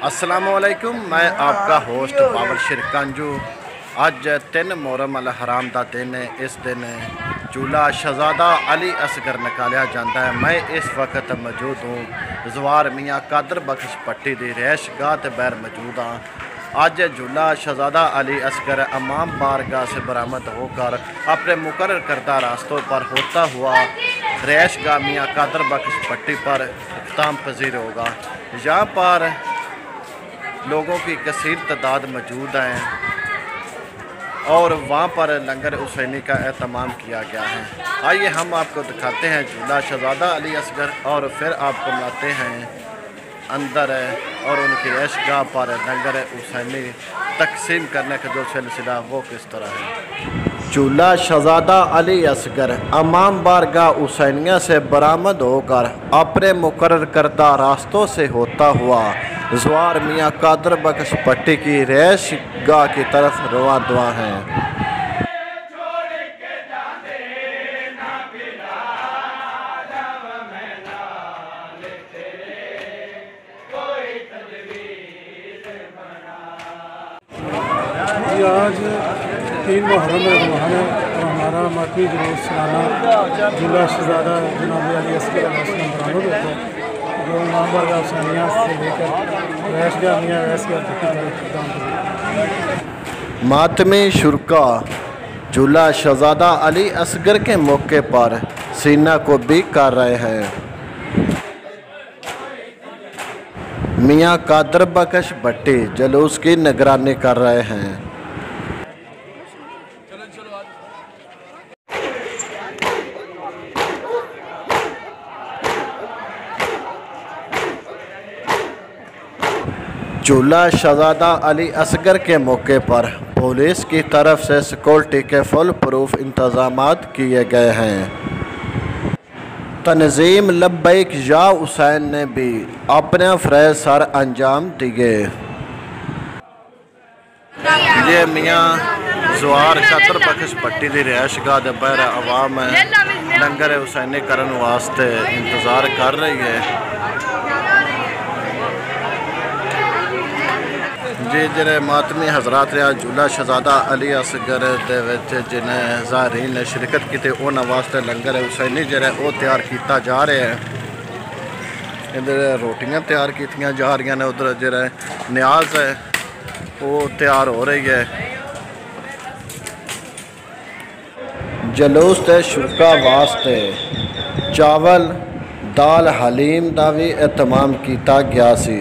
अस्सलामुअलैकुम, मैं आपका होस्ट बाबर शेर कांजू। अज 3 मुहर्रम अल हराम का दिन है। इस दिन झूला शहजादा अली असगर निकालिया जाता है। मैं इस वक्त मौजूद हूँ जवार मियाँ कादर बख्श पट्टी की रिहायश गाह के बैर मौजूद हाँ। अज झूला शहजादा अली असगर अमाम बारगाह से बरामद होकर अपने मुकर्रर करदा रास्तों पर होता हुआ रिहायश गाह मियाँ कादर बख्श पट्टी पर इख्तिताम पजीर होगा। यहाँ पर लोगों की कसीर तादाद मौजूद हैं और वहाँ पर लंगर हुसैनी का एहतमाम किया गया है। आइए हम आपको दिखाते हैं झूला शहजादा अली असगर और फिर आपको मिलाते हैं अंदर और उनकी रिहायशगाह पर लंगर हुसैनी तकसीम करने का जो सिलसिला वो किस तरह है। झूला शहजादा अली असगर अमाम बारगाह हुसैनिया से बरामद होकर अपने मुकर्रर करदा रास्तों से होता हुआ जवार मियाँ कादर बख्श पट्टी की रिहायश गाह की तरफ रवां दुआ हैं। आज 3 मुहर्रम है और हमारा मातमी जुलूस सालाना झूला शहजादा जनाब अली असगर बरामद होता है जो इमाम बारगाह हुसैनिया से लेकर रिहायशगाह मियाँ रिहायशगाह मातमी शुरका झूला शहजादा अली असगर के मौके पर सीना को भी कर रहे हैं। मियाँ कादर बख्श भट्टी जुलूस की निगरानी कर रहे हैं। झूला शहजादा अली असगर के मौके पर पुलिस की तरफ से सिक्योरिटी के फुल प्रूफ इंतजामात किए गए हैं। तंजीम लब्बैक या हुसैन ने भी अपने फ़रज़ सर अंजाम दिए। ये मियाँ जवार कादर बख्श पट्टी की रिहायशगाह के बाहर आवाम लंगर हुसैनी करने वास्ते इंतज़ार कर रही है। जी जिन्हें मातमी हजरात रहा झूला शहजादा अली असगर जिन्हें ज़ारीन ने शिरकत की उन्होंने वास्ते लंगर हुसैनी जो वो तैयार किया जा रहा है। इधर रोटियां तैयार की जा रही ने, उधर जो न्याज है वो तैयार हो रही है। जलूस के शुरका वास्ते चावल दाल हलीम का भी एहतमाम किया गया सी।